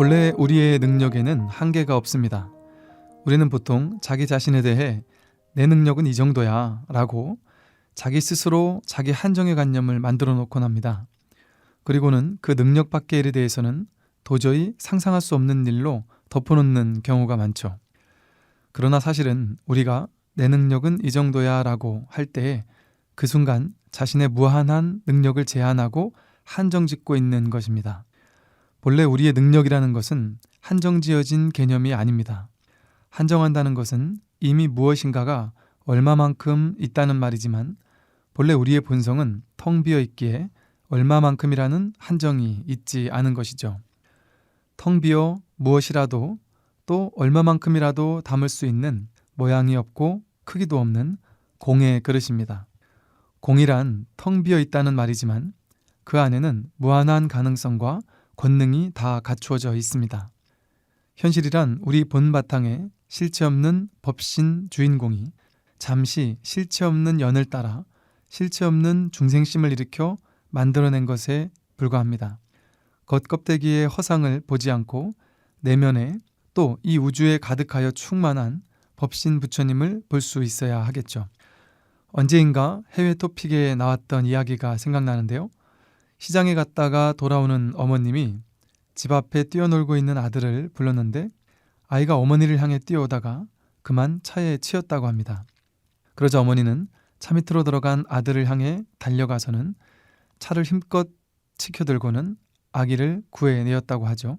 본래 우리의 능력에는 한계가 없습니다. 우리는 보통 자기 자신에 대해 내 능력은 이 정도야 라고 자기 스스로 자기 한정의 관념을 만들어 놓곤 합니다. 그리고는 그 능력 밖의 일에 대해서는 도저히 상상할 수 없는 일로 덮어놓는 경우가 많죠. 그러나 사실은 우리가 내 능력은 이 정도야 라고 할 때에 그 순간 자신의 무한한 능력을 제한하고 한정짓고 있는 것입니다. 본래 우리의 능력이라는 것은 한정지어진 개념이 아닙니다. 한정한다는 것은 이미 무엇인가가 얼마만큼 있다는 말이지만 본래 우리의 본성은 텅 비어 있기에 얼마만큼이라는 한정이 있지 않은 것이죠. 텅 비어 무엇이라도 또 얼마만큼이라도 담을 수 있는 모양이 없고 크기도 없는 공의 그릇입니다. 공이란 텅 비어 있다는 말이지만 그 안에는 무한한 가능성과 권능이 다 갖추어져 있습니다. 현실이란 우리 본바탕에 실체 없는 법신 주인공이 잠시 실체 없는 연을 따라 실체 없는 중생심을 일으켜 만들어낸 것에 불과합니다. 겉껍데기의 허상을 보지 않고 내면에 또 이 우주에 가득하여 충만한 법신 부처님을 볼 수 있어야 하겠죠. 언제인가 해외 토픽에 나왔던 이야기가 생각나는데요. 시장에 갔다가 돌아오는 어머님이 집 앞에 뛰어놀고 있는 아들을 불렀는데 아이가 어머니를 향해 뛰어오다가 그만 차에 치였다고 합니다. 그러자 어머니는 차 밑으로 들어간 아들을 향해 달려가서는 차를 힘껏 치켜들고는 아기를 구해내었다고 하죠.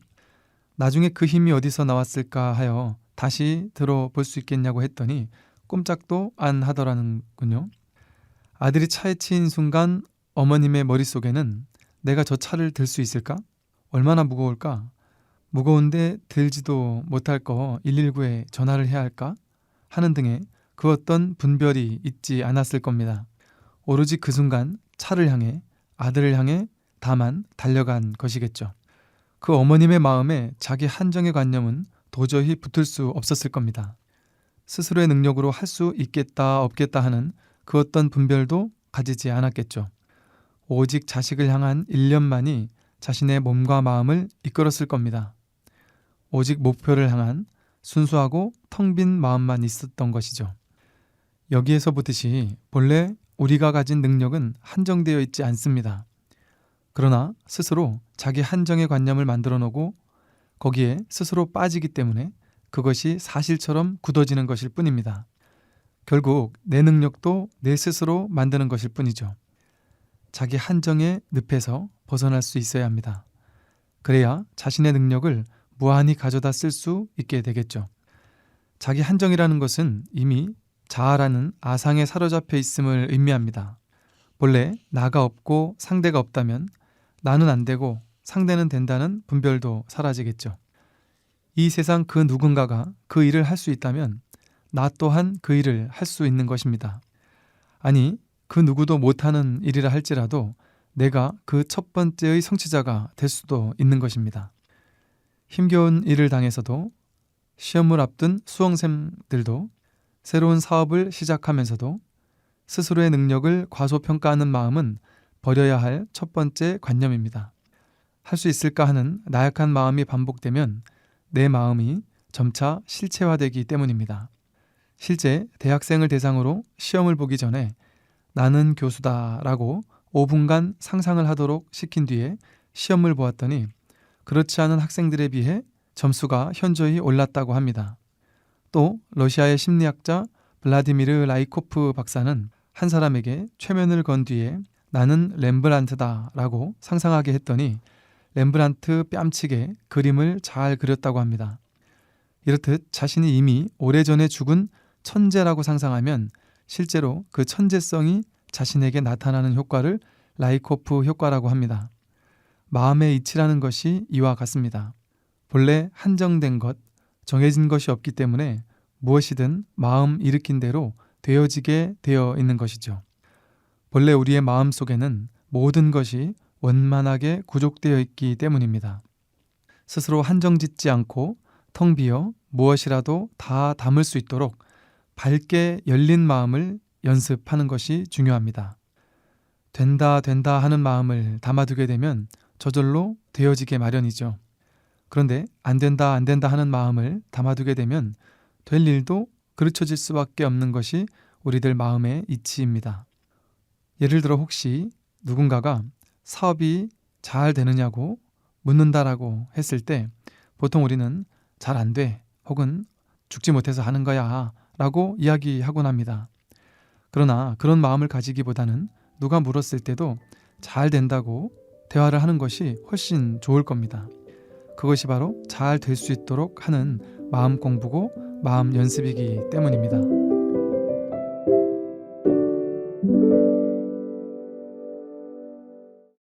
나중에 그 힘이 어디서 나왔을까 하여 다시 들어볼 수 있겠냐고 했더니 꼼짝도 안 하더라는군요. 아들이 차에 치인 순간 어머님의 머릿속에는 내가 저 차를 들 수 있을까? 얼마나 무거울까? 무거운데 들지도 못할 거 119에 전화를 해야 할까? 하는 등의 그 어떤 분별이 있지 않았을 겁니다. 오로지 그 순간 차를 향해 아들을 향해 다만 달려간 것이겠죠. 그 어머님의 마음에 자기 한정의 관념은 도저히 붙을 수 없었을 겁니다. 스스로의 능력으로 할 수 있겠다 없겠다 하는 그 어떤 분별도 가지지 않았겠죠. 오직 자식을 향한 일념만이 자신의 몸과 마음을 이끌었을 겁니다. 오직 목표를 향한 순수하고 텅 빈 마음만 있었던 것이죠. 여기에서 보듯이 본래 우리가 가진 능력은 한정되어 있지 않습니다. 그러나 스스로 자기 한정의 관념을 만들어 놓고 거기에 스스로 빠지기 때문에 그것이 사실처럼 굳어지는 것일 뿐입니다. 결국 내 능력도 내 스스로 만드는 것일 뿐이죠. 자기 한정의 늪에서 벗어날 수 있어야 합니다. 그래야 자신의 능력을 무한히 가져다 쓸 수 있게 되겠죠. 자기 한정이라는 것은 이미 자아라는 아상에 사로잡혀 있음을 의미합니다. 본래 나가 없고 상대가 없다면 나는 안 되고 상대는 된다는 분별도 사라지겠죠. 이 세상 그 누군가가 그 일을 할 수 있다면 나 또한 그 일을 할 수 있는 것입니다. 아니, 그 누구도 못하는 일이라 할지라도 내가 그 첫 번째의 성취자가 될 수도 있는 것입니다. 힘겨운 일을 당해서도 시험을 앞둔 수험생들도 새로운 사업을 시작하면서도 스스로의 능력을 과소평가하는 마음은 버려야 할 첫 번째 관념입니다. 할 수 있을까 하는 나약한 마음이 반복되면 내 마음이 점차 실체화되기 때문입니다. 실제 대학생을 대상으로 시험을 보기 전에 나는 교수다라고 5분간 상상을 하도록 시킨 뒤에 시험을 보았더니 그렇지 않은 학생들에 비해 점수가 현저히 올랐다고 합니다. 또 러시아의 심리학자 블라디미르 라이코프 박사는 한 사람에게 최면을 건 뒤에 나는 렘브란트다라고 상상하게 했더니 렘브란트 뺨치게 그림을 잘 그렸다고 합니다. 이렇듯 자신이 이미 오래전에 죽은 천재라고 상상하면 실제로 그 천재성이 자신에게 나타나는 효과를 라이코프 효과라고 합니다. 마음의 이치라는 것이 이와 같습니다. 본래 한정된 것, 정해진 것이 없기 때문에 무엇이든 마음 일으킨 대로 되어지게 되어 있는 것이죠. 본래 우리의 마음 속에는 모든 것이 원만하게 구족되어 있기 때문입니다. 스스로 한정짓지 않고 텅 비어 무엇이라도 다 담을 수 있도록 밝게 열린 마음을 연습하는 것이 중요합니다. 된다 하는 마음을 담아두게 되면 저절로 되어지게 마련이죠. 그런데 안 된다, 안 된다 하는 마음을 담아두게 되면 될 일도 그르쳐질 수밖에 없는 것이 우리들 마음의 이치입니다. 예를 들어 혹시 누군가가 사업이 잘 되느냐고 묻는다라고 했을 때 보통 우리는 잘 안 돼, 혹은 죽지 못해서 하는 거야 라고 이야기하곤 합니다. 그러나 그런 마음을 가지기보다는 누가 물었을 때도 잘 된다고 대화를 하는 것이 훨씬 좋을 겁니다. 그것이 바로 잘 될 수 있도록 하는 마음 공부고 마음 연습이기 때문입니다.